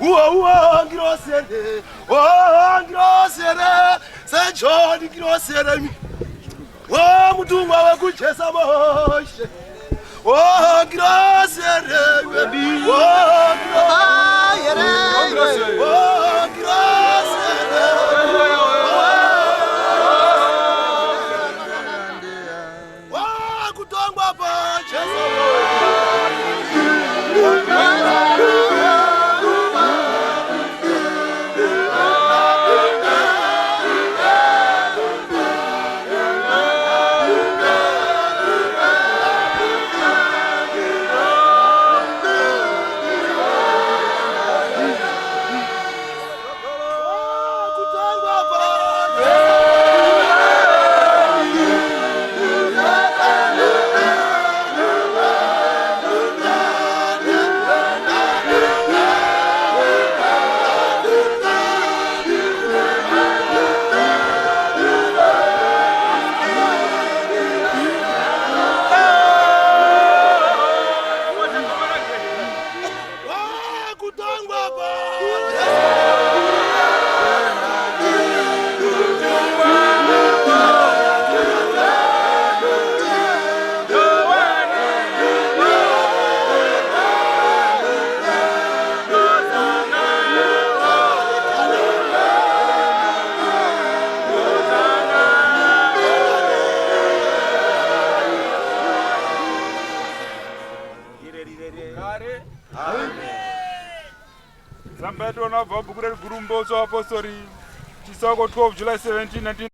Ngirosere, ngirosere, Sanchoni ngirosere. Mutumwa wekuchesa moshe. Ngirosere, kutongwa pa chesa Zambeto na Vabukure Gurumbo so Apostori. Chisoko 12 July 17, 19